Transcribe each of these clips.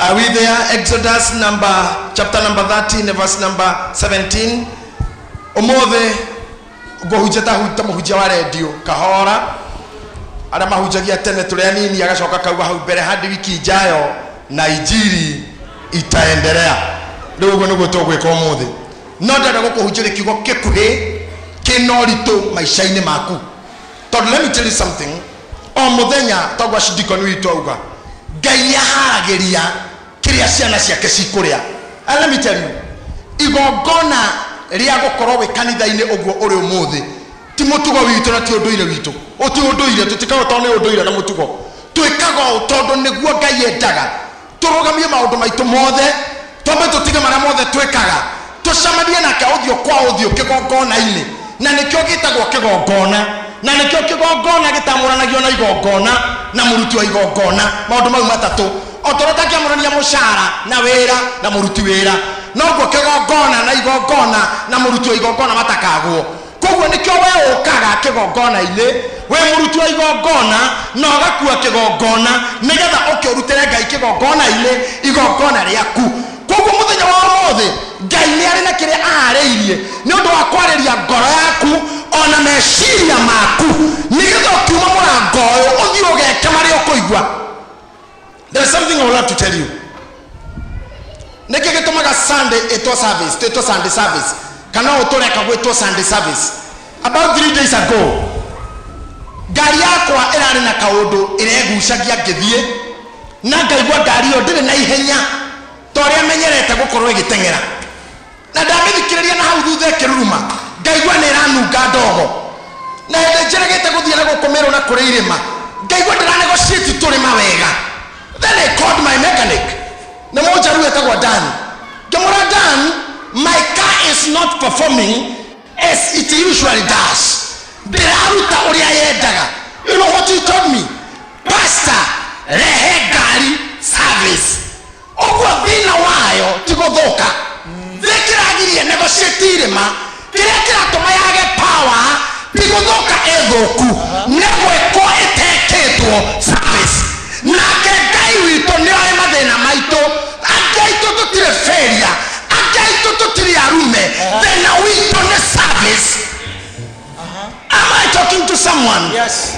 Are we there? Exodus chapter number 13 verse number 17. Omothe gohujeta hujia wa radio kahora ara mahujagia tene turia nini agacoka kauga hau mbere hadi wiki ijayo na injiri itaendelea. Ndio ugo nugo tugwika omothe. No ndenda gukuhunjira kiugo kikuhi kinorito maisha-ini maku. Tondu let me tell you something. O muthenya togwa shidikoni witu auga Ngai aharagiria kiria ciana ciake cikuria. And let me tell you, igongona ria gukorwo wi kanitha-ini uguo uri umuthi ti mutugo witu na ti unduire witu. Uti unduire tutikaga tondu ni unduire na mutugo. Twikaga tondu niguo Ngai endaga. Turugamie maundu maitu mothe tombe tutige maria mothe twikaga. Tucamanie nake uthio kwa uthio kigongona-ini. Na nikio gitagwo kigongona. Na nikio kigongona gitamuranagio na igongona na muruti wa igongona. Maundu mau matatu. Otorota kiamurania mushara na wira na muruti wira. Noguo kigongona na igongona na muruti wa igongona matakagwo. Koguo nikio we ukaga kigongona-ini we muruti wa igongona na ugakua kigongona nigetha ukirutire Ngai kigongona-ini igongona riaku. Koguo muthenya wa mothe Ngai ni ari na kire aariirie ni undu wa kwariria ngoro yaku ona meciria maku nigetha ukiuma murango uyu uthio ugeke maria ukuigua. There is something I would love to tell you. Niki gitumaga Sunday ito service, ito Sunday service. Kana utoreka gwito Sunday service. About 3 days ago, gari yakwa irari na kaundu iregucagia ngithie na ngaigua gari yo ndire na ihenya toria menyerete gukorwo igitengera. Na ndamithikiriria na hau thutha kiruruma ngaigua ni ranunga ndogo. Na hende njeregete guthie na gukomerwo na kuri irima ngaigua ndiranegotiate turima wega. Then I called my mechanic. Na moja ruwe etagwa Dan. Ngamura Dan, my car is not performing as it usually does. Ndiraruta uria yendaga. You know what he told me? Pastor, rehe gari service. Ogwo thina wayo tiguthuka. Thikiragirie negotiate irima kiria kiratuma yage power tiguthuka ethuku negwikwo iteketwo service. Nake Ngai witu ni oe mathina maitu angaitu tutire feria angaitu tutire arume thina witu ni service. Am I talking to someone? Yes.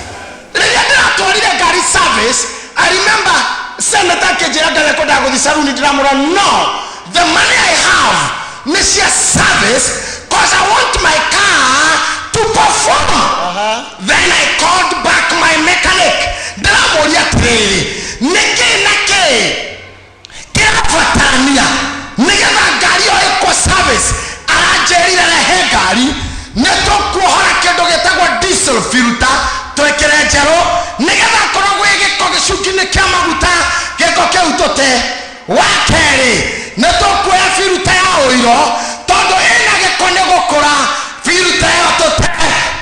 Riria ndiratwarire gari service, I remember Senator Njira ndarekoda guthi saluni ndiramura no, the money I have ni cia service cause I want my car to perform. Then I called back my mechanic. Ndiramuria tiriri niki naki kirafatania nigetha ngari yo iko service aranjerire rehe ngari nitukuohora kindu gitagwo diesel filter twekere njero nigetha korwo giko gicukini kia maguta giko kiu tute. Wakeri nitukuoya filter ya oiro tondu ina giko ni gukura filter ya tute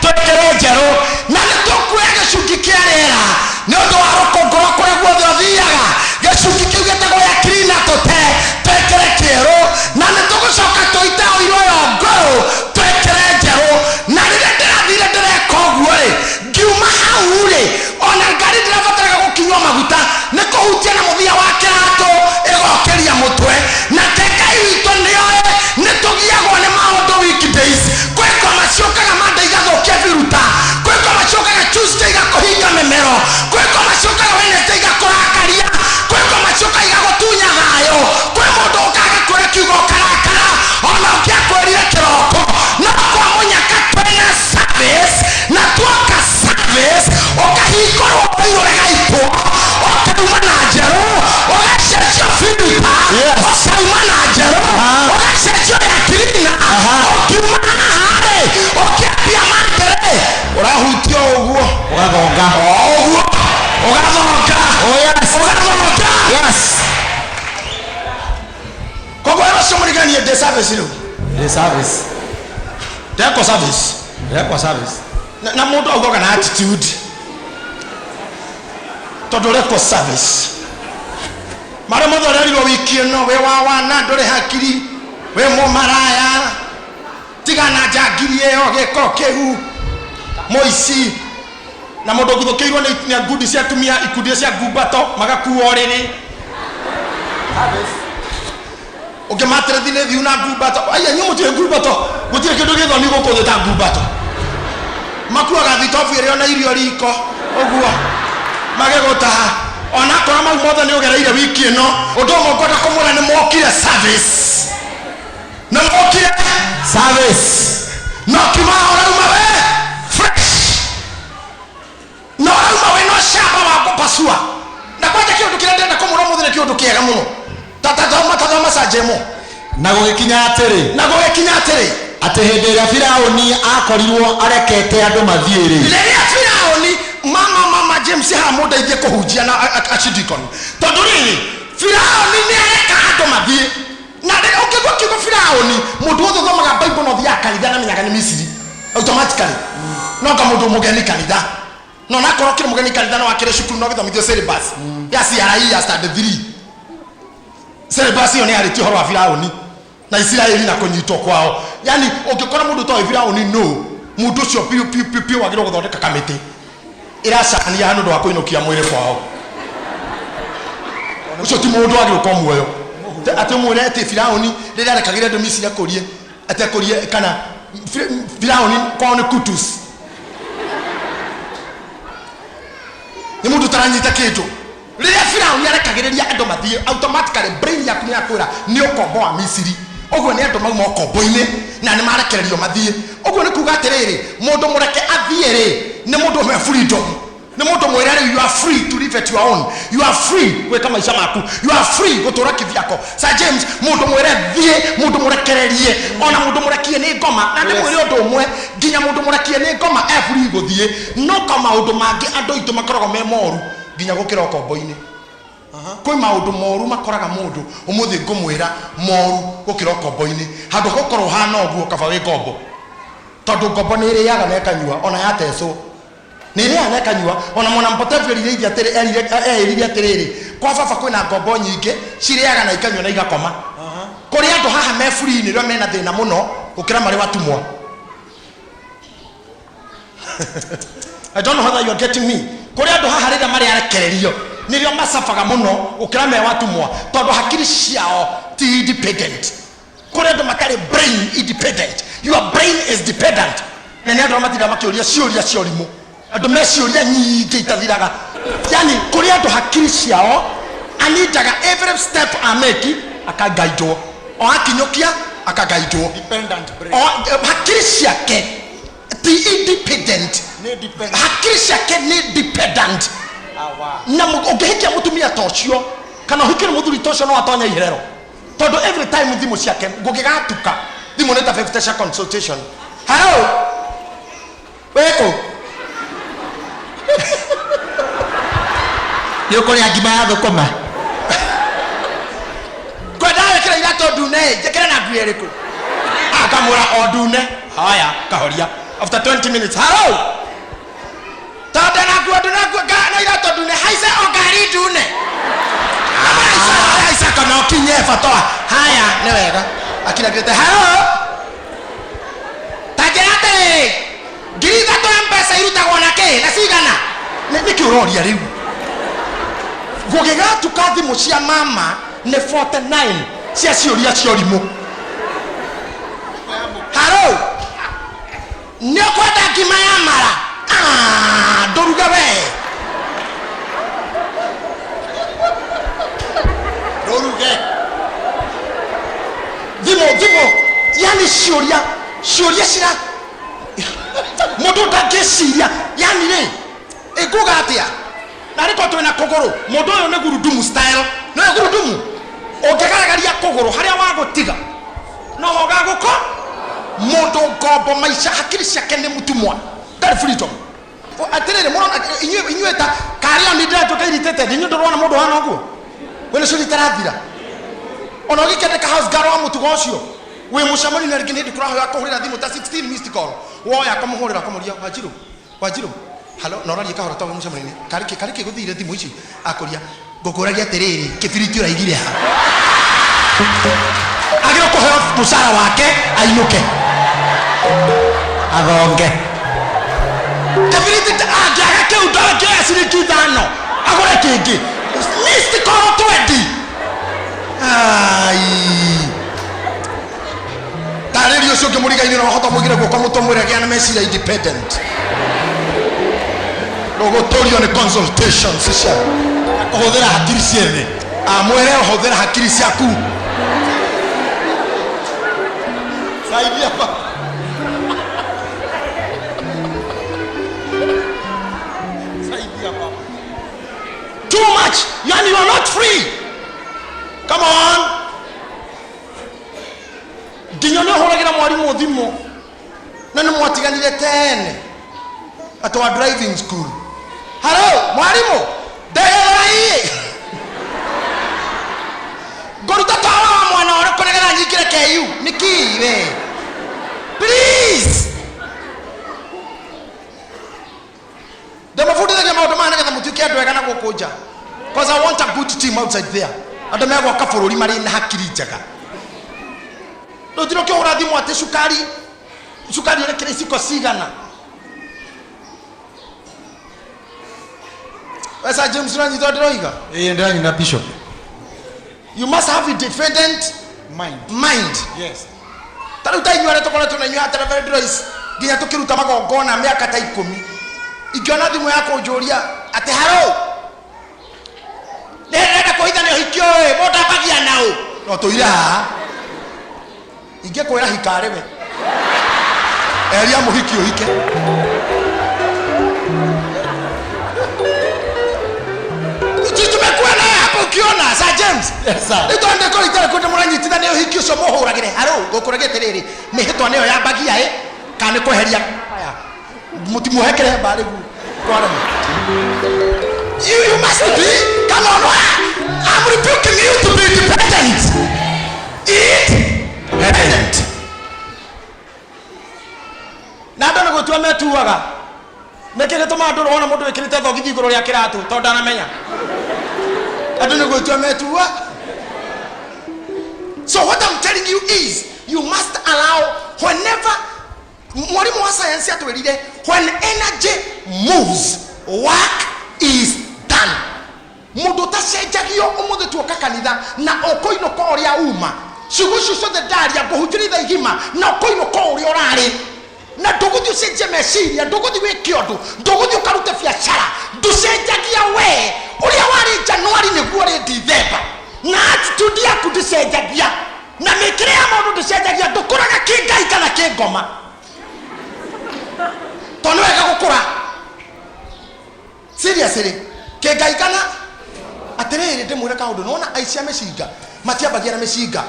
twekere njero na nitukuoya gicuki kia riera ni undu wa rukunguro kuria guothe uthiaga gicuki kiu gitagwo ya cleaner tute twekere kieru na nitugucoka tuite oiro yo nguru twekere njero. Na riria ndirathire ndireka uguo ri ngiuma hau ri ona ngari ndirabataraga gukinywa maguta ni kuhutia na muthia wa kiratu igokeria mutwe. Na Ngai witu ni oe nitugiagwo ni maundu weekdays kwiko maciokaga Monday igathukia viruta kwiko maciokaga Tuesday igakuhinga memero kwiko maciokaga Wednesday igakurakaria kwiko maciokaga igagutunya thayo kwi mundu ukaga kwira kiugo karakara ona ukiakwirire kiroko no kwa munyaka twina service na twoka service ukahikorwo uirurega ipo ukauma na njero ugacenjio filter ukauma na njero ugacenjio ya cleaner ukiuma hare ukiambia mandere urahutio uguo ugathonga uguo ugathonga. Oh yes, ugathonga. Yes. Kogo era somuriganie de service ro de service deko service na mundu auga na attitude todo deko service mara motho rero wiki no we wa na ndore hakiri we mo maraya tigana jagirie o giko kehu moisi na mundu guthukiirwo ni ngudi cia tumia ikundi cia gumbato magakuo riri Ukematere thine thiu na ngumbato aya nyu mutie ngumbato gutire kindu githoni guku thita ngumbato makuaga thitobu irio na irio riko uguo magegutaha ona kora mau mothe ni ugereire wiki ino undu mongota kumura ni mokire service na mokire service no kimahora umawe fresh no umawe no shaba wa kupasua na kwaje kindu kirenda kumura mothe ni kindu kiega muno tatama sajemo na gugikinya atiri ati hindi ria Firauni akorirwo arekete andu mathiiri riria Firauni mama James ha mundeithie kuhunjia na achidikon tondu riri Firauni ni areka andu mathie na ukigwa kigo Firauni mundu wothe thomaga Bible no thia kanitha na menyaga ni Misiri automatically no ka mundu mugeni kanitha no nakoro kire mugeni kanitha no akire shukuru no githomithio syllabus ya CRE ya standard 3 syllabus yo ni ariti horo wa Firauni na Israeli na kunyitwo kwao yani ukikora mundu to Firauni no mundu cio piu wagiro guthondeka kamiti iracania hanu ndo akuinukia mwire kwao ucio ti mundu wagiro kwa muoyo ate mwire ati Firauni rira rekagire andu Misiri akorie ate akorie kana Firauni kwao ni kutus ni mundu taranyita kitu rira Firauni arekagiriria andu mathie automatically brain yaku ni akwira ni ukombo wa Misiri oguo ni andu mauma ukombo-ini na ni marekererio mathie oguo ni kuga atiriri mundu mureke athie ri ni mundu me freedom ni mundu mwira ri you are free to live at your own you are free gwika maisha maku you are free gutura kivyako Sir James mundu mwira thie mundu murekererie ona mundu murekie ni ngoma na ndi mwire undu umwe nginya mundu murekie ni ngoma free guthie no kama undu mangi andu itu makorogo me moru nginya gukira ukombo-ini koi maundu moru makoraga mundu umuthi ngumwira moru gukira ukombo-ini handu gukoro hana oguo kaba wi ngombo tondu ngombo ni iri yaga na ekanyua ona yateso ni iri yaga ekanyua ona mwana mpotevu iri atiriri kwa baba kwina ngombo nyingi ciriaga na ikanyua na igakoma kuri andu haha me free ni rio mena thina muno gukira mari watumwa I don't know whether you are getting me kuri andu haha rira mari arekererio nirio masafaga muno ukira me watumwa tondu hakiri ciao ti independent kuri andu makari brain independent your brain is dependent na ni andu matira makiuria ciuria ciorimu andu me ciuria nyingi itathiraga yani kuri andu hakiri ciao anitaga every step ameki akagaidwo o akinyukia akagaidwo dependent brain o hakiri ciake ti independent hakiri ciake ni dependent na ugehikia mutumia tocio kana hikire muthuri tocio no atonya iherero todo every time thimu ciake ngugigatuka thimu neta 50 consultation hello weko yokori agima ya thukuma kwenda wekira irato dune jekera na gwiereko akamura odune haya kahoria after 20 minutes hello tada na gwa na irato dune haise ogari dune haise kana kinye fatoa haya ni wega akina grete hello tajerate giriga to mpesa irutagwo na ke na sigana ni kiuroria riu gugiga tukathi mucia mama ne 49 cia ciuria ciorimu hello ni kwenda ngima ya mara ndoruga we ndoruge thimo yani ciuria cira mundu ndangiciria yani ri iguga atia na riko twina kuguru mundu uyu ni gurudumu style no gurudumu ungegaragaria kuguru haria wagutiga no hogaguko mundu ngombo maisha hakiri ciake ni mutumwa that freedom atiriri murona inyuĩ ta kario ni ndeto kairitete ni ndorona mundu hana uguo wena curi tarathira ona gikendeka house girl wa mutugo ucio we mucamani na rigi ndi kuraho yakuhurira thimu ta 16 missed call woya kamuhurira kamuria wajiru halo noraria kahora tawe mucamani kariki guthire thimu ici akuria ngukuragia atiriri kibiriti uraigire ha agiro kuheo musara wake ainuke agonge kibiriti ajaga kiundo kia siriki thano agore kingi missed call 20 ai muriga-ini no hota mwigire guko mutomwire gya na meciria independent logo torio ni consultation sisha kuhuthira hakiri ciene amwere huthira hakiri ciaku saidia pa too much, and you are not free. Come on. Ginyone horagira mwarimu thimo na ni mwatiganire tene at our driving school. Hello, mwarimu. Ndaya. Goruta tawa mwana ora konegera nyikire KU. Nikiwe. Please. Demafuta the maundu mana getha mutuke andu ega na gukunja. Because I want a good team outside there. Andu megwa kabururi mari na hakiri njega. No tiro ke ora thimu ate sukari ore kire siko sigana. Wesa James Rangi ndoroiga. Ndani na bishop. You must have a defendant mind. Yes. Taru tainywa to kona tunanywa atara very drois. Ginya tukiruta magongona miaka ta 10. Ikiona thimu yako ujuria ate haro. Nenda kuita ni hikio bota bagia nao. No tuira. Inge kwera hikarewe. Eria muhikio hike. Tumekuwa naye hapo ukiona Sir James. Yes sir. Ndio ndio kwa itara kwa muranyititha ni hikio so muhuragire haro gukuragite riri. Mihitwa niyo ya bagia kana kweheria aya. Mutimu hekere bale gu. You must be. Come on. I'm rebuking you to be dependent. Independent. Nada na gutua metuaga. Mekere to ma ndoro ona mundu wikirite thogithi iguru ria kiratu to ndana menya. Nada na gutua metua. So what I'm telling you is you must allow whenever mwalimu wa science atwirire when energy moves work is done. Mundu tacenjagio umuthe tuoka kanitha na okoino ko uria uma cigucu ciothe ndaria nguhunjiritha igima na okoino ko uria urari na nduguthi ucenjie meciria nduguthi wike undu nduguthi ukarute biacara nducenjagia we uria wari Januari niguo ri December na attitude yaku nducenjagia na mikire ya maundu nducenjagia ndukuraga kingai kana kingoma tono wega gukura seriously kingai kana atiriri ndimwire kaundu nona aicia mecinga matiambagia na mecinga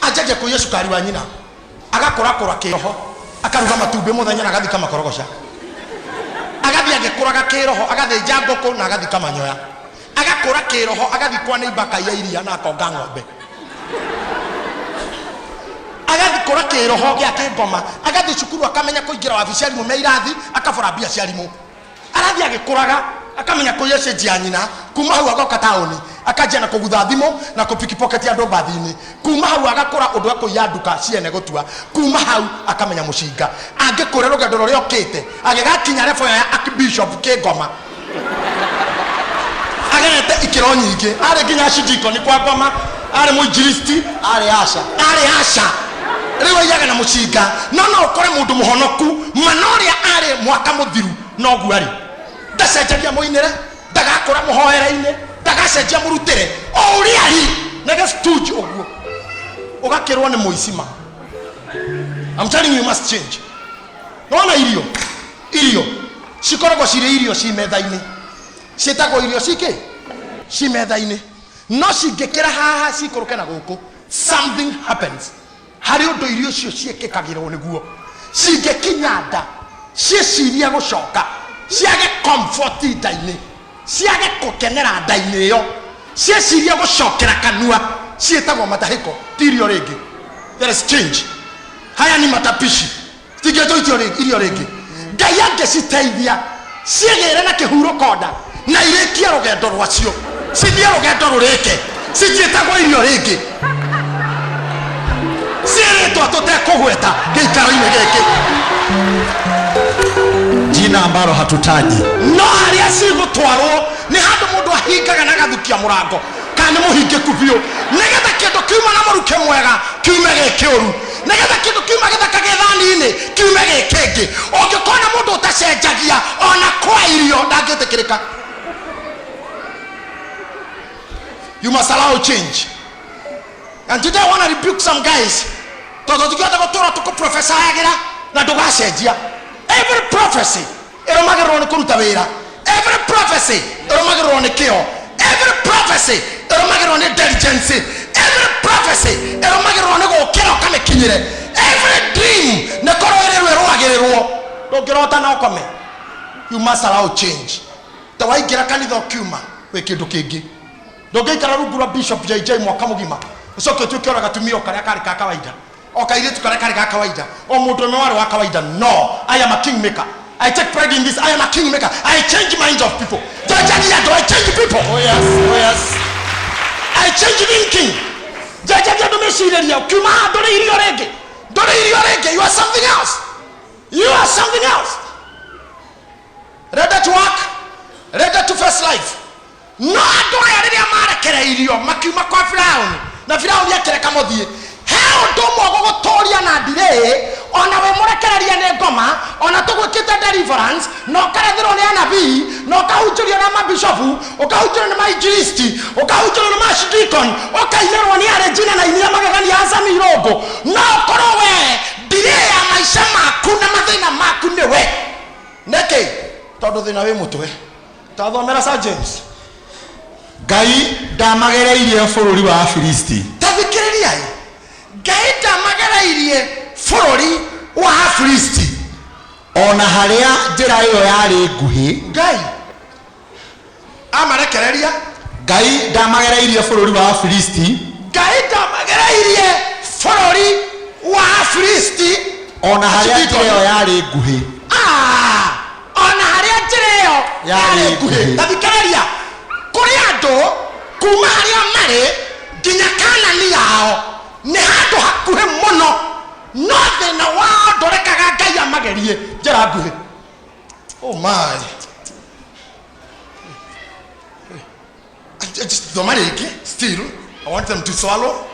ajaje ku Yesu kari wa nyina agakora kiroho akaruga matumbe muthenya na gathika makorogosha agathia agikuraga kiroho agathenja ngoko na agathika manyoya agakora kiroho agathikwa ni ibaka ya iria na akonga ng'ombe agathikora kiroho gya kingoma agathi cukuru akamenya kuingira wabici arimu meirathi akabora bia ciarimu arathi agikuraga akamenya kuyeshe jianyina kuma hau agoka taoni akajana kugutha thimo na kupiki pocket ya ndomba thini kuma hau agakora undu akuya nduka ciene gutua kuma hau akamenya mushinga angikore rugendo ruria okite agigakinya level ya archbishop kingoma agenete ikiro nyingi ari ginya shidiko ni kwa ngoma ari muinjilisti ari asha riwe yaga na mushinga no ukore mundu muhonoku manoria ari mwaka muthiru no guari ndacenjagia muinire ndagakora muhoera-ine ndagacenjia murutire o uria ari nega stooge oguo ugakirwo ni muicima. I'm telling you must change. Nona irio cikoragwo cirĩ irio ci metha-inĩ ciĩtagwo irio cike ci metha-inĩ no cingĩkĩra haha cikũrũke na gũkũ something happens harĩ ũndũ irio cio ciĩkĩkagĩrwo nĩguo cingĩkinya nda ciĩciria gũcoka ciage comfort nda-inĩ ciage gũkenera nda-inĩ ĩyo ciĩciria gũcokera kanua ciĩtagwo matahĩko ti irio rĩngĩ. There is change. Haya ni matapishi tigeto irio rĩngĩ Ngai angĩciteithia ciĩgĩre na kĩhurũko nda na irĩkie rũgendo rwacio cithie rũgendo rũrĩke citiĩtagwo irio rĩngĩ ciĩrĩtwo tũtekũgweta gĩikaro-inĩ gĩkĩ jina ambalo hatutaji no harĩa cigũtwarwo nĩ handũ mũndũ ahingaga na gathukia mũrango kana nĩ mũhingĩku biũ nĩgetha kĩndũ kiuma na mũruke mwega kiume gĩ kĩũru Negetha kindu kiuma githaka githani-ini kiume gikenge. Ungikona mundu utacenjagia ona kwa irio ndangĩtĩkĩrĩka. You must allow change. And today I want to rebuke some guys. Todo tukiota gutura tuko professor yagira na ndugacenjia. Every prophecy iromagirwo ni kuruta wira. Every prophecy iromagirwo ni kio. Every prophecy iromagirwo ni diligence. Every prophecy iromagirwo ni gukira kamikinyire. Every dream ne koroererwe rwagirirwo ndungirota na ukome. You must allow change. Tawaigira kanitha ukiuma we kindu kingi ndungiikara rungu rwa Bishop JJ mwaka mugima ucoke tuke ora gatumio karia kari ka kawaida okaire karia kari ka kawaida o mundu no wari wa kawaida. No, I am a king maker. I take pride in this. I am a king maker. I change minds of people. I change people. Oh yes, oh yes. I change thinking. Jaja do meshireria ukuma dore irio rege. You are something else. You are something else. Ready to work, ready to face life. No adoya riria marekera irio makiuma kwa Firauni na Firauni akereka muthie heo ndomo gugutoria na ndire ona we murekereria ne ngoma ona tugwikite deliverance no karethero ni anabii no kahunjurio na mabishopu ukahunjurio na maijilisti ukahunjurio na mashidikon ukainerwo ni arejina na inia magagani azami irogo no korowe ndire ya maisha maku na mathina maku niwe neke tondu thina wi mutwe tathomera Sir James. Ngai ndamagereirie bũrũri wa Afilisti. Tathikĩrĩria Ngai ndamagereirie bũrũri wa Afilisti ona harĩa njĩra ĩyo yarĩ nguhĩ. Ngai amarekereria. Ngai ndamagereirie bũrũri wa Afilisti. Ngai ndamagereirie bũrũri wa Afilisti ona harĩa njĩra ĩyo yarĩ nguhĩ. Ona harĩa njĩra ĩyo yarĩ nguhĩ. Tathikĩrĩria kuri andu kuma haria mari nginya Kanani yao ni handu hakuhe muno no thina wao ndorekaga Ngai amagerie njira nguhi. Oh my. Just the money still I want them to swallow.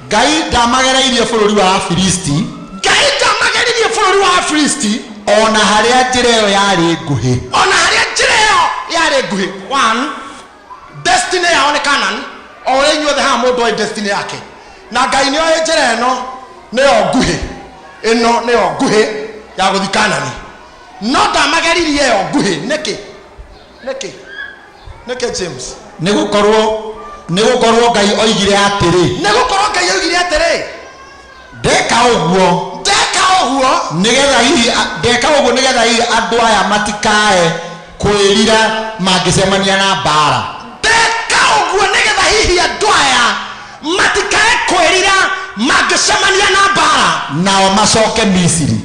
Ngai ndamagereirie bũrũri wa Afilisti. Ngai ndamagereirie bũrũri wa Afilisti ona harĩa njĩra ĩyo yarĩ nguhĩ. Ona harĩa njĩra ĩyo yarĩ nguhĩ. One, destiny yao ni Canaan. Ore nyuothe ha mundu wa destiny yake na Ngai nĩ oĩ njĩra ĩno nĩyo nguhĩ. Ĩno nĩyo nguhĩ ya gũthiĩ Kanani no ndamageririe ĩyo nguhĩ. Nĩkĩ James? Nĩgũkorwo Ngai oigire atĩrĩ. Ndeka ũguo nĩgetha hihi andũ aya matikae kwĩrira mangĩcemania na mbara. Ndeka ũguo nĩgetha hihi andũ aya matikae kwĩrira mangĩcemania na mbara nao macoke Misiri.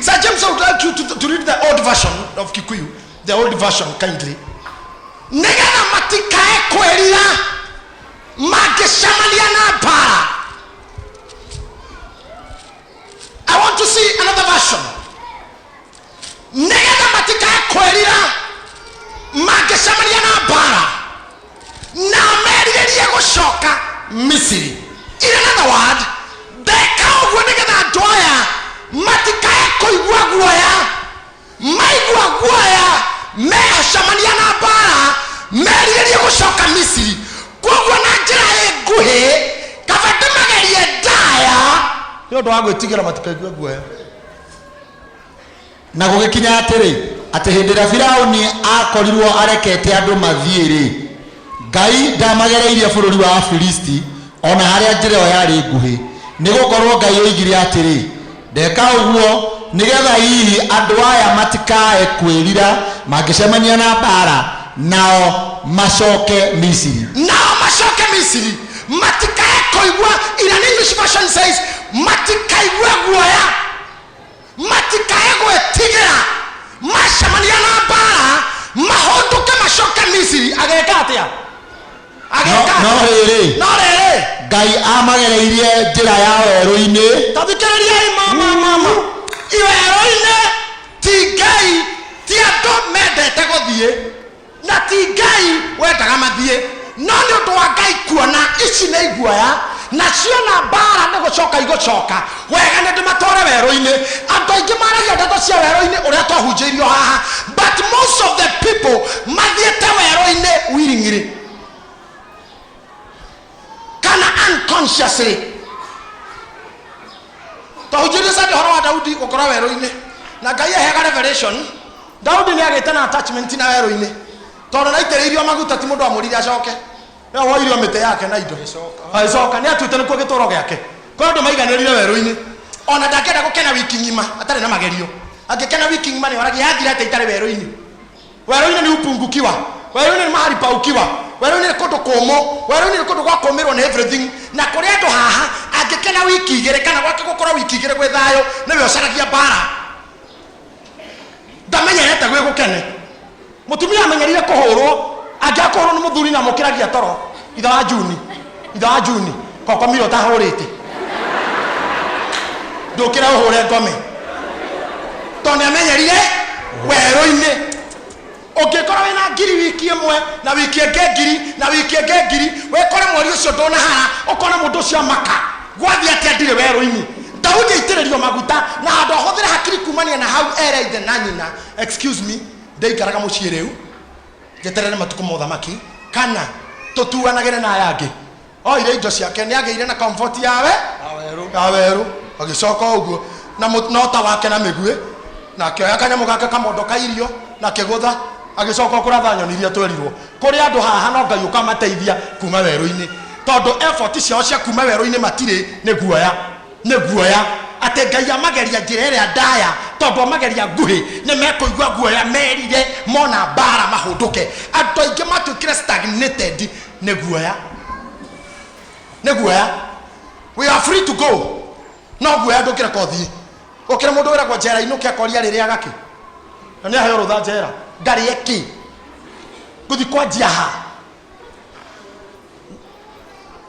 Sir James, I would like you to read the old version of Kikuyu, the old version kindly. Nĩgetha matikae kwĩrira mangĩcemania na mbara. I want to see another version. Nĩgetha matikae kwĩrira mangĩcemania na mbara na merirĩrie gũcoka Misiri. In another word, ndeka ũguo nĩgetha andũ aya matikae kũigua guoya, maigua guoya mecemania na mbara merirĩrie gũcoka Misiri. Koguo na njĩra nguhĩ kaba ndĩmagerie Ndaya nĩ ũndũ wa gwĩtigĩra matikaigua guoya. Na gũgĩkinya atĩ hĩndĩ ĩrĩa Firaũni akorirwo arekete andũ mathiĩ-rĩ, Ngai ndamagereirie bũrũri wa Afilisti ona harĩa njĩra ĩyo yarĩ nguhĩ. Nĩgũkorwo Ngai oigire atĩrĩ, ndeka ũguo nĩgetha hihi andũ aya matikae kwĩrira mangĩcemania na mbara nao macoke Misiri. Matikae kũigua. In an English version says matikaigua guoya, matikae gwĩtigĩra macemania na mbara mahũndũke macoke Misiri. Ageka atĩa? No rĩrĩ Ngai amagereirie njĩra ya werũ-inĩ. Tathikĩrĩriai mama iwerũ-inĩ ti Ngai ti andũ mendete gũthiĩ na ti Ngai wendaga mathiĩ no nĩ ũndũ wa Ngai kuona ici nĩ iguoya nacio na mbara nĩ gũcoka igũcoka wega nĩ ndĩmatware werũ-inĩ. Andũ aingĩ maragia ndeto cia werũ-inĩ ũrĩa twahunjĩirio haha, but most of the people mathiĩte werũ-inĩ willingly kana unconsciously. Twahunjĩirio sasa ũhoro wa Daudi gũkorwo werũ-inĩ, na Ngai aheaga revelation. Daudi nĩ agĩte na attachment na werũ-inĩ tondũ naitĩrĩirio maguta, ti mũndũ amũrire acoke. Nĩ woirio mĩtĩ yake na indo agĩcoka, nĩ atuĩte nĩkuo gĩtũũro gĩake. Kwa andũ maiganĩrire werũ-inĩ, ona ndangĩenda gũkena wiki ng'ima atarĩ na magerio. Angĩkena wiki ng'ima nĩ oragia yathira atĩ itarĩ werũ-inĩ. Werũ-inĩ nĩ upungukiwa, werũ-inĩ nĩ mahali pa ukiwa, werũ-inĩ nĩ kũndũ kũmũ, werũ-inĩ nĩ kũndũ gwa kũũmĩrwo nĩ everything. Na kũrĩ andũ haha angĩkena wiki igĩrĩ kana gwake gũkorwo wiki igĩrĩ gwĩ thayũ, nĩwe ũcaragia mbara. Ndamenyerete gwĩ gũkene. Mũtumia amenyerire kũhũrwo, angĩakũhũrwo nĩ mũthuri na mũkĩragia toro. Ithe wa Juni kokomire ũtahũrĩte, ndũkĩra ũhũre ngome tondũ nĩamenyerire werũ-inĩ. Ũngĩkorwo wĩna ngiri wiki ĩmwe na wiki ĩngĩ ngiri na wiki ĩngĩ ngiri, wĩkore mweri ũcio ndũnahara, ũkona mũndũ ũcio amaka gwathi atĩa ndirĩ werũ-inĩ. Daudi aitĩrĩrio maguta na andũ ahũthĩre hakiri kumania na hau ere ithe na nyina. Excuse me, ndaikaraga mũciĩ rĩu njeterere matukũ ma ũthamaki kana tũtuanagĩre na aya angĩ. Oire indo ciake, nĩ agĩire na comfort ya werũ agĩcoka ũguo na nota wake na mĩguĩ, na akĩoya kanyamũ gake kamondo ka irio na kĩgũtha agĩcoka kũratha nyoni iria twerirwo. Kũrĩ andũ haha no Ngai ũkamateithia kuma werũ-inĩ tondũ effort ciao cia kuma werũ-inĩ matirĩ. Nĩ guoya atĩ Ngai amageria njĩra ĩrĩa ndaya tondũ amageria nguhĩ nĩ mekũigua guoya, merire mona mbara mahũndũke. Andũ aingĩ matuĩkire stagnated nĩ guoya. We are free to go, no guoya ndũkĩre kothi. Ũkĩra mũndũ wĩragwo njera inũke akoria rĩrĩa agakĩ na nĩ aheo rũtha njera ngarĩ eki gũthi kwanjia ha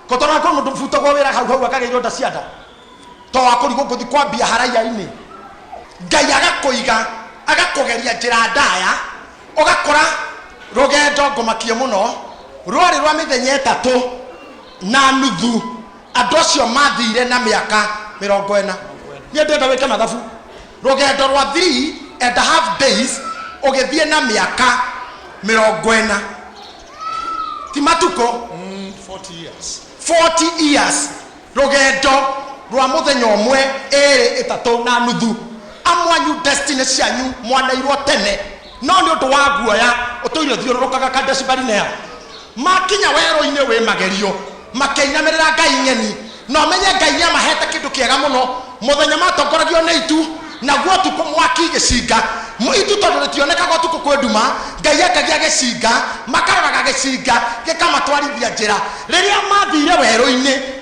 kotona kwa mũndũ futagwo wĩra hau akagĩirwo nda cia nda to akũrigwo gũthi kwambia haraiya-inĩ. Ngai agakũiga agakũgeria njĩra ndaya, ũgakora rũgendo ngũmakie mũno rwarĩ rwa mĩthenya 3 na nuthu. Andũ acio mathire na mĩaka 40. Niĩ ndenda wĩke mathabu. Rũgendo rwa 3.5 days ũgĩthiĩ na mĩaka 40. Ti matukũ 40 years. Rũgendo rwa mũthenya ũmwe 2 na nuthu. Amwanyu destiny cianyu mwanairwo tene, no nĩ ũndũ wa guoya ũtũire thiũrũrũkaga Kadesh Barnea. Makinya werũ-inĩ wĩ magerio, makĩinamĩrĩra Ngai ng'eni, na ũmenye Ngai nĩamahete kĩndũ kĩega mũno. Mũthenya matongoragio nĩ itu, naguo ũtukũ mwaki gĩcinga. Itu tondũ rĩtionekaga ũtukũ kwĩ nduma, Ngai akagia gĩcinga, makaroraga gĩcinga gĩkamatwarithia njĩra. Rĩrĩa mathire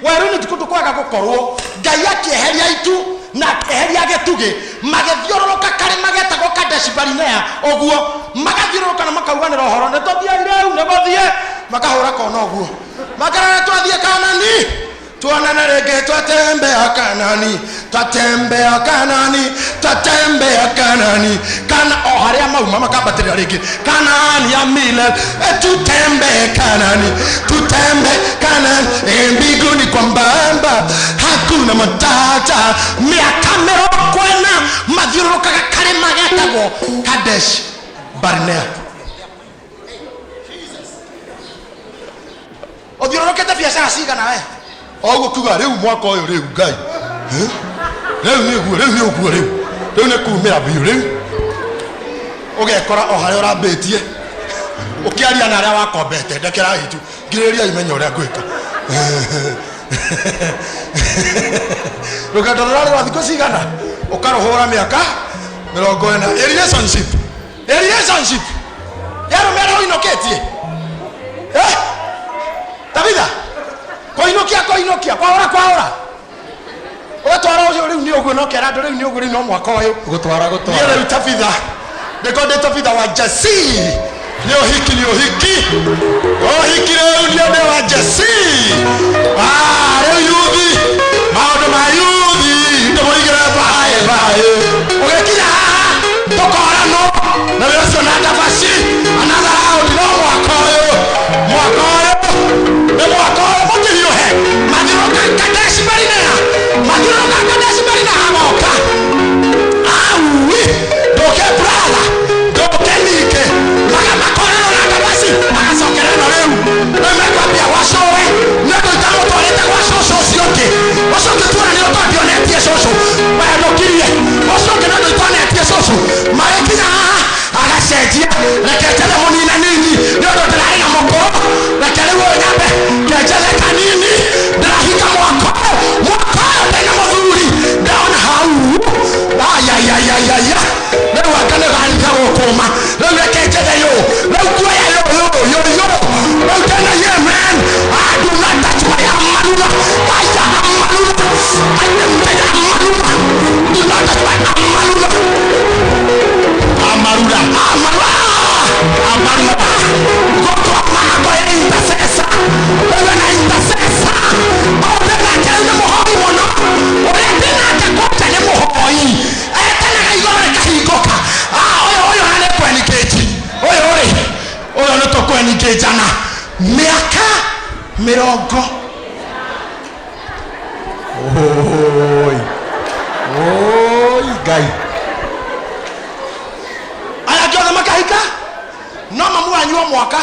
werũ-inĩ ti kũndũ kwega gũkorwo. Ngai akĩeheria itu na akĩeheria gĩtugĩ, magĩthiũrũrũka karĩma getagwo Kadesh Barnea ũguo, magathiũrũrũka na makauganĩra ũhoro, nĩ tũthiĩ rĩu, nĩ gũthiĩ, makahũra kona ũguo, makarora twathiĩ Kanani, tuonane rĩngĩ, twatembea Kanani, twatembea Kanani, kana o harĩa mauma makambatĩrĩra rĩngĩ Kanani ya milele, tutembee Kanani, mbinguni kwa Baba hakuna matata. Miaka 40 mathiũrũrũkaga karĩma getagwo Kadesh Barnea. Ũthiũrũrũkĩte biacara cigana we? Oguo kuga rĩu mwaka ũyũ rĩu Ngai rĩu nĩ kumĩra biũ rĩu ũgekora o harĩa ũrambĩtie ũkĩaria na arĩa wakombete. Ndekera hitu ngirĩrĩria imenya ũrĩa ngwĩka. Rũgendo rũrarĩ rwa thikũ cigana ũkarũhũra mĩaka 40. Relationship yarũmera ũinũkĩtie Tabitha koinokia kwaũra ũgatwara ũcio rĩu nĩ ũguo no kera andũ rĩu nĩ ũguo rĩu no mwaka ũyũ gũtwara niĩ rĩu Tabitha ndĩkondĩ Tabitha wa Jesi nĩ ũhiki rĩu nĩ ũndũ wa Jesi. Rĩu yuthi maũndũ ma yuthi ndĩmũigĩre baĩ ũgĩkinya haha tũkorano na wĩra ũcio na ndabaci another round no mwaka ũyũ nĩ mwaka ũyũ mũtĩhiũhe mathiũrũka amarura Goto amako intercessor. Wewe na intercessor. Obeba tena muhoi mono. Tena atakuta ni muhoi. Tena kaigora kahigoka. Oyo hane kwa nikeji. Oyo nuto kwa nikejana. Miaka mirongo. Oi gai. Aya kiona makahika. No mamu anywa mwaka.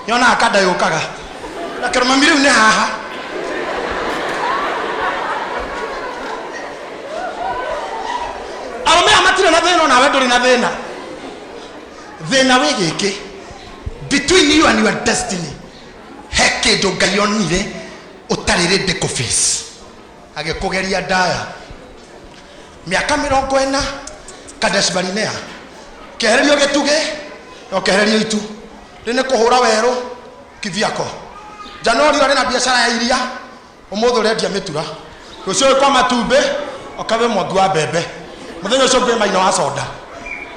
Yona akada yokaga. Na kero mamiri ne haha. Arome amatire na thina na wedori na thina. Thina wigiki between you and your destiny. Heke do gayonire utarire deko face. Agekugeria Ndaya. Miaka 40 Kadesh Barinea. Kehererio getuge, no kehererio itu. Rine kuhura wero kivyako. Januari ari na biashara ya iria, umuthu rendia mitura. Rucio kwa matumbe, okabe mwangu wa bebe. Muthenya ucio ngwe maina wa soda.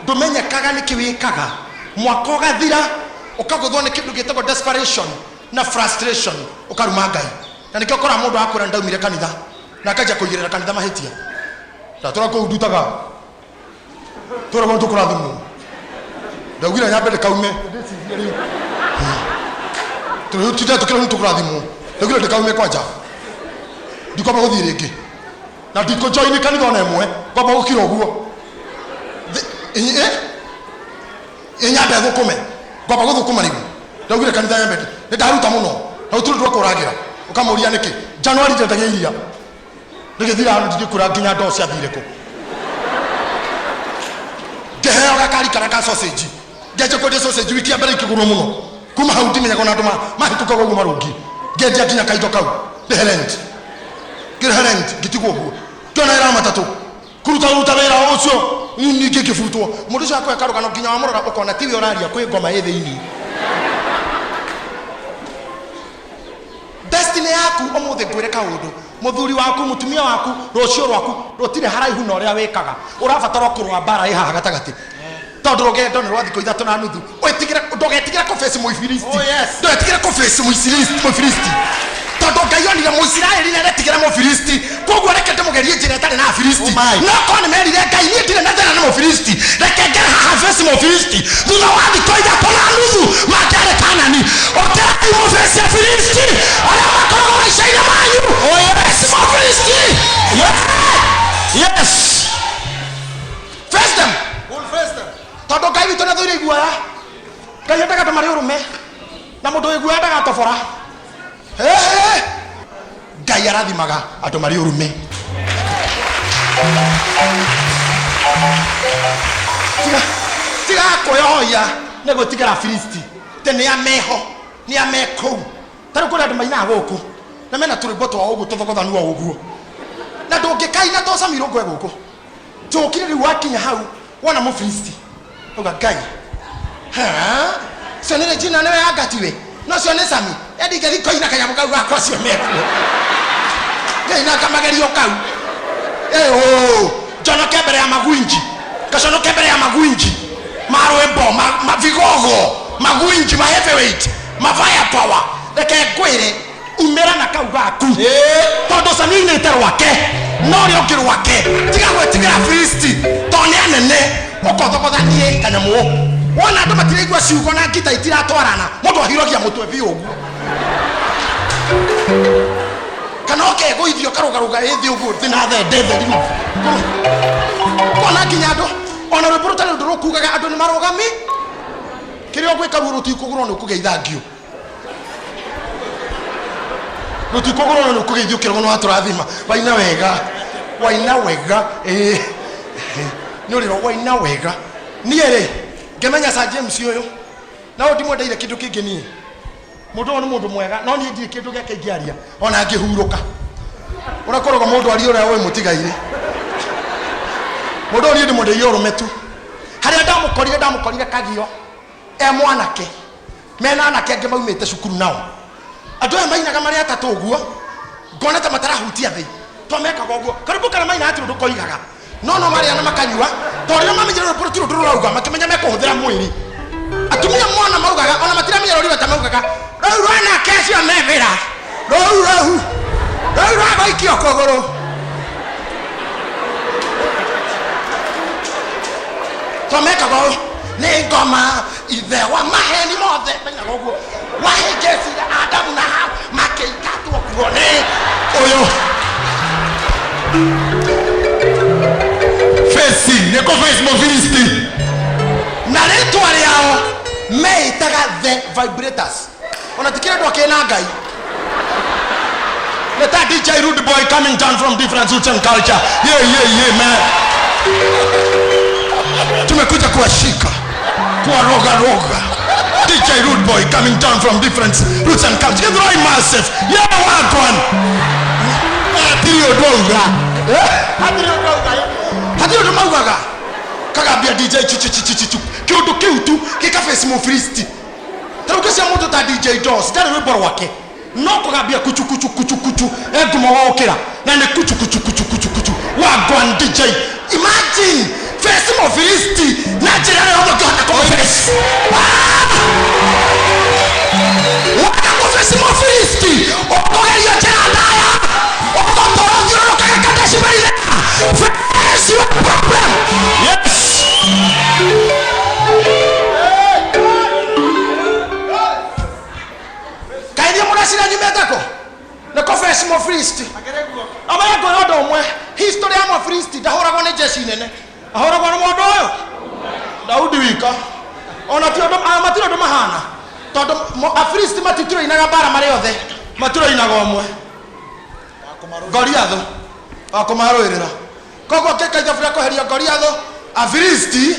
Ndumenyekaga nikiwikaga. Mwaka ugathira, ukaguthwo ni kindu gitagwo desperation na frustration, ukaruma Ngai. Na nikio kora mundu akura ndaumire kanitha. Na akaja kuigirira kanitha mahitia. Tatura ko udutaga. Tura ko tukura thimu. Ndaugira nyambe ndikaume. Turututa tukira tukura thimu. Ndaugira ndikaume kwanja. Ndikoba guthii ringi. Na ndiko join kanitha na emwe. Ngoba gukira uguo. Nyambe thukume. Ngoba guthukuma rigu. Ndaugira kanitha nyambe. Ndaruta muno. Na uturu ndukuragira. Ukamuria niki? Januari ndetagia iria. Ndithira hano ndikura nginya ndo cia thireko. Ngeheo gakari karaka sausage. Ngeje kode sausage wiki ya mbere ikigurwo muno. Kuma hau ndimenya kona nduma mahituka gwo marungi. Ngeje nginya kaindo kau. Gerherend gitigwo gwo. Tona era matatu. Kuruta wera ucio ni kifutwo. Mundu cio akwe karugano nginya wa murora ukona tiwi oraria kwi ngoma ye thiini. Destiny yaku omuthe ngwire kaundu. Muthuri waku mutumia waku rucio rwaku rutire haraihu na uria wikaga urabatara kurwa bara iha gatagati tondu rugendo ni rwathiko 3 na nuthu wetigire ndogetigire ko face muifilisti ndogetigire ko face muifilisti tondu ngayonire muisiraeli na retigire muifilisti koguo reke ndemugerie njira tari na filisti no ko ni merire ngai ni ndire na tena na muifilisti reke ngere haha face muifilisti thutha wa thiko 3 na nuthu makare kanani otera mu face ya filisti ala makoro maisha manyu yes. Face them. We'll face them. Todo kai bitona thuri igua. Kai ndaka to mari urume. Na mundu igua ndaka to fora. Ngai arathimaga andu mari urume. Tiga koyoya nego tigara Filisti. Tene ya meho, ni ya meko. Taru kula andu maina guku. Na mena turi boto wa ugu tothogotha nuwa uguo. Na ndungikai na tosa mirongo eguko. Jokire ri wakinya hau wana mu Filisti. Oga Ngai. Sonere jina newe agatiwe. No sione sami. Edi gari koina kanya muka wa kwasio meko. Ngai na kamageri okau. Jono kebere ya magunji. Kashono kebere ya magunji. Marwembo, mavigogo, magunji, ma heavyweight, ma fire power. Leke kwere umera na kaugaku. Todo samine terwake. Nori okirwake. Tiga wetigera Filisti. Tone anene. Okothokotha nie kanyamu. Wona ndo matiregwa ciugo na ngita itiratwarana. Mundu ahirogia mutwe bi ugu. Kana okegoithio karugaruga ithi ugu thina thende limo. Kona kinyado. Ona ruburu tale ndoro kugaga andu ni marogami. Kirio gwika ruru tikugurwo ni kugeithangio. Rutikogorona no kugeithio kirwo no aturathima. Waina wega. Nuri ro waina wega. Niere ngemenya sa James yoyo. Na odimo ndaire kindu kingi ni. Mundu ni mundu mwega, no ni ndire kindu gake ngiaria. Ona ngihuruka. Urakoroga mundu ari ora we mutigaire. Mundu ni ndimo ndire yoro metu. Haria ndamukorire kagio. Mwanake. Mena anake ange maumite cukuru nao. Andu aya mainaga mari atatu uguo ngona ta matarahutia thei to mekaga uguo karibu kana maina ati ndu koigaga no mari ana makanyua Tori mama njira pro tiro rauga makimenya mekuhuthira mwiri. Atumia mwana maugaga ona matiramenya rori batamaugaga. Rau rwana kesi amevira. Rau baikio kogoro. Tomeka go ni ngoma ithe wa maheni mothe menya goguo. Wahe kesi Adamu na Hawa makeikatwo kuone. Oyo. Fesi, neko face mo Filisti. Na rĩtwa rĩao meitaga the vibrators. Unatikira ndo kena ngai. Let that DJ Rude Boy coming down from different roots and culture. Yeah man. Tumekuja kuwashika. Kuwaroga. DJ Rude Boy coming down from different roots and culture. Get right massive. Yeah, one one. Hadirio doga. Hadirio doga. Kagabia DJ chichichichichu. Kiutu kika face mo Filisti. Tarukesi moto ta DJ Dos. Tare weboro wake. No kugambia kuchu eguma waokera na ne kuchu wagwan DJ. Imagine face mo Filisti na jira le odo gata ko face waka ko face mo Filisti okogeria jira Ndaya okotoro ndiro kaka shibaile face your problem. Yes. Kaidi murasira nyimetako na confess mo Filisti amaya go odo mwe history ya mo Filisti dahoragwo ni jeshi nene ahoragwo ni modo oyo Daudi wika ona ti odo amatiro do mahana todo Afilisti matitiro inaga bara mari othe matiro inaga omwe Goliath akomaroirira kogo keka jafura ko heria Goliath Afilisti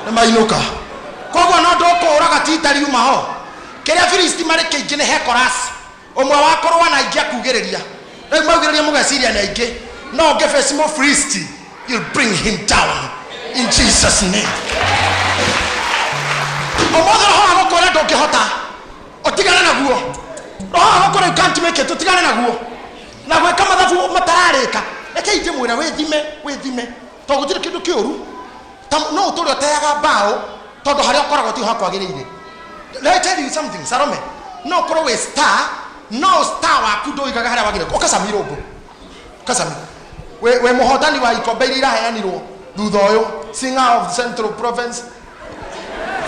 ni mainuka kogo no ndoko uraga titari uma ho kere Afilisti mari keingine hekoras omwe wakorwa na ingia kugiriria rĩu maugiriria mugeciria na ingi no ngefesi mo Filisti you'll bring him down in Jesus name. Omothe roho agokora ndongihota otigana naguo roho agokora you can't make it otigana naguo na gweka mathabu matararika reke ije mwira withime to gutire kindu kiuru no uturi oteaga bao tondu haria okoragwo ti hakwagiriire. Let me tell you something, Salome. No koro we star, no star wa kudo igaga haria wagire. Okasamiro go. Okasami. We muhotani wa ikombe ira heanirwo thutha uyu singer of Central Province,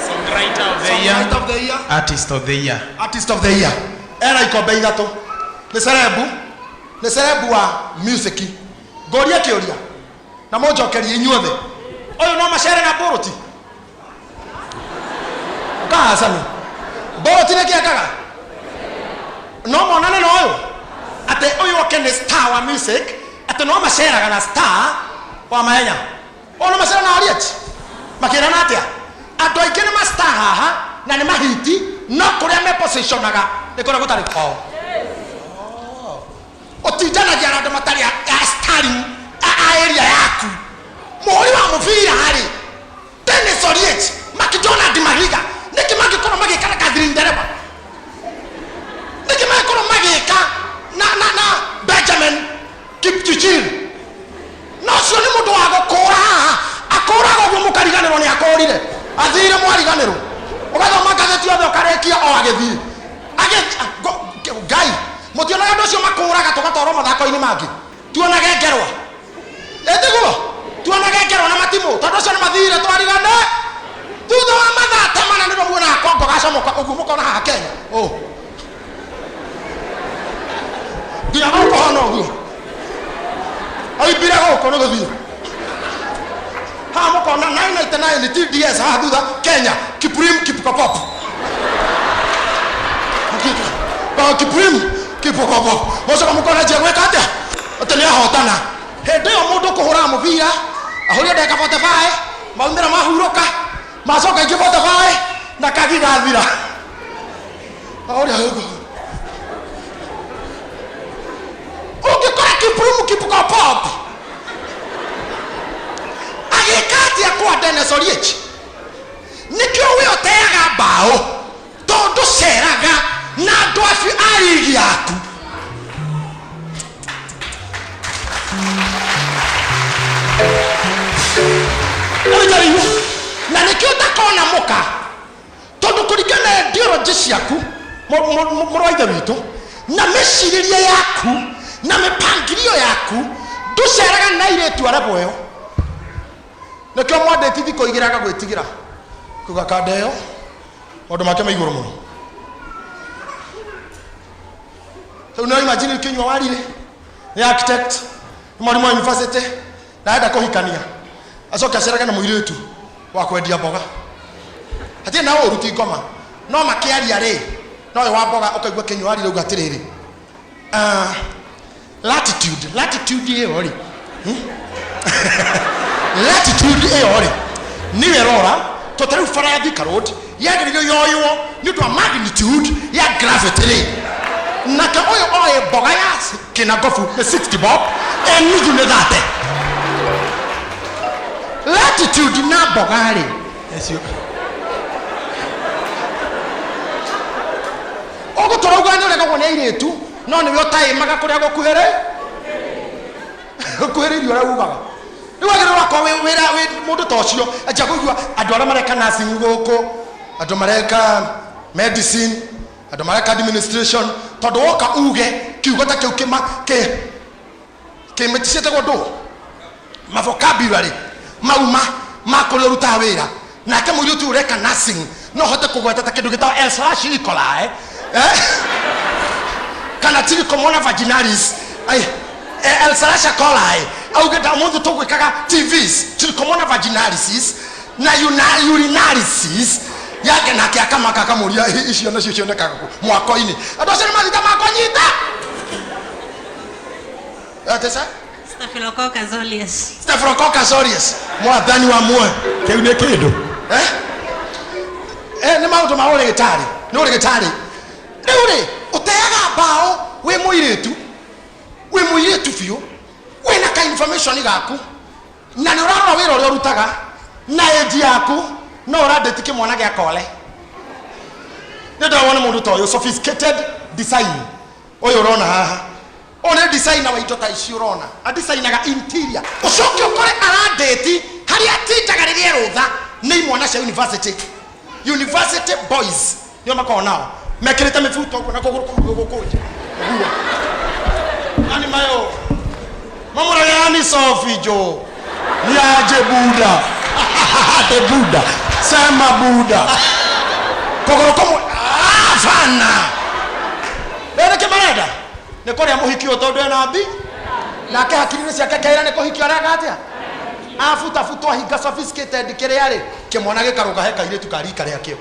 songwriter of the year, artist of the year. Era ikombe igato. Ni cerebu wa music. Goria kioria. Na mojokerie inyuothe. Oyo no machere na boroti. Kasami boroti ne kiakaga no monane no oyo ate oyo okene star wa music ate no maceraga na star wa maenya ono macera na ariet makira na atia ando ikene ma star haha na ne mahiti no kuria me positionaga ikora gutari kwao otijana jara ndo matari ya starring area yaku mori wa mufira hari tennis oriet makijona di mariga niki magi kono magi kana kadrin dereba niki magi kono magi ka na Benjamin Kipchirchir no sio ni mudo akora go mukariganiro ni akorire athire mwariganiro ugatho magazeti othe okarekia o agethi gai mutiona ndo sio makuraga tugatoro mathako-ini mangi tuonage ngerwa etiguo tuonage ngerwa na matimo tondu cio ni mathire twarigane thutha wa mathaa tamana nĩguo muona Kongo gacomoka ũguo mũkona haha Kenya nginya gũkũ hana ũguo oimbire gũkũ nĩ gũthiĩ haha mũkona 999 TDS haha thutha Kenya Kiprim Kipkopop Kiprim Kipkopop mũcoka mũkona njia gwĩka atĩa atĩ nĩ ahotana hĩndĩ ĩyo mũndũ kũhũra mũbira ahũria ndagĩka 45 maumĩra mahurũka masoka ikipota vai na kagigathira ahora huko ukikora Kiprim Kipkopop agikati akwa Dennis Oriech nikio we oteaga bao tondu ceraga na andu afi arigi yaku ciaku mũrwaithe witũ na mĩcirĩrie yaku na mĩpangilio yaku ndũceraga na irĩtu areboyo nĩkĩo mwandĩti thikũ igĩrĩ agagwĩtigĩra kuga kandeo maũndũ make me igũrũ mũno rĩu no imagine Kinyua Warire nĩ architect nĩ mwarimũ wa university na enda kũhikania acoke acerage na mũirĩtu wa kwendia mboga hatirĩ na ũruti ngoma no makĩaria rĩ no wa mboga ũkaigua Kinyua Warire uga atĩrĩrĩ latitude ĩyo rĩ latitude ĩyo rĩ niwe rora totari farathi road yagĩrĩrio yoywo nĩ ũndũ wa magnitude ya gravity rĩ nake ũyũ oye mboga ya kĩnangobu nĩ 60 bob nuthu nĩ 30 latitude na mboga rĩ ũgũtũra uga nĩ ũregagwo nĩ airĩtu no nĩwe ũtaimaga kũrĩa gũkuhĩrĩirio ũrĩa ugaga rĩu agĩrĩrwo akorwo wĩra mũndũ ta ũcio anjia kũigua andũ arĩa mareka nursing gũkũ andũ mareka medicine andũ mareka administration tondũ woka uge kiugo ta kĩu kĩmĩticĩtagwo ndũ mavocabulary mauma makũrĩa ũrutaga wĩra nake mũirĩtu ũreka nursing no hote kũgweta ta kĩndũ gĩtagwo L/E. kana trichomona vaginalis L/coli auge da mũndũ tũgwĩkaga TVs trichomona vaginalis na urinalysis yake nake akamaka akamũria icio nacio cionekaga mwako-inĩ andũ acio nĩ mathita makonyita atesa Staphylococcus aureus mwathani wa muoyo kĩu nĩ kĩndũ nĩ maũndũ ma ũrĩgĩtarĩ nĩ ũrĩgĩtarĩ rĩu rĩ ũteaga mbaũ wĩ mũirĩtu biũ wĩna ka information gaku na nĩ ũrarora wĩra ũrĩa ũrutaga na age yaku no ũrandĩti kĩmwana gĩa kole nĩ ndĩrawona mũndũ ta ũyũ sophisticated design ũyũ ũrona haha ũyũ nĩ designer wa indo ta ici ũrona adesignaga interior ũcoke ũkore arandĩti harĩa atindaga rĩrĩa rũtha nĩ imwana cia university boys nĩo makoragwo nao mekĩrĩte mĩbuto ũguo na kũgũrũ gũkũnja ani mayo mamũragani Sophie jo ni aje Buda te Buda sema Buda kũgũrũ kũmwe fana ere kĩmarenda nĩ kũrĩa mũhikio tondũ ena mbi nake hakiri-inĩ ciake kĩra nĩ kũhikio arega atĩa afutafutwo hinga sophisticated kĩrĩa rĩ kĩmwana gĩkarũga he kairĩtu karika rĩakĩo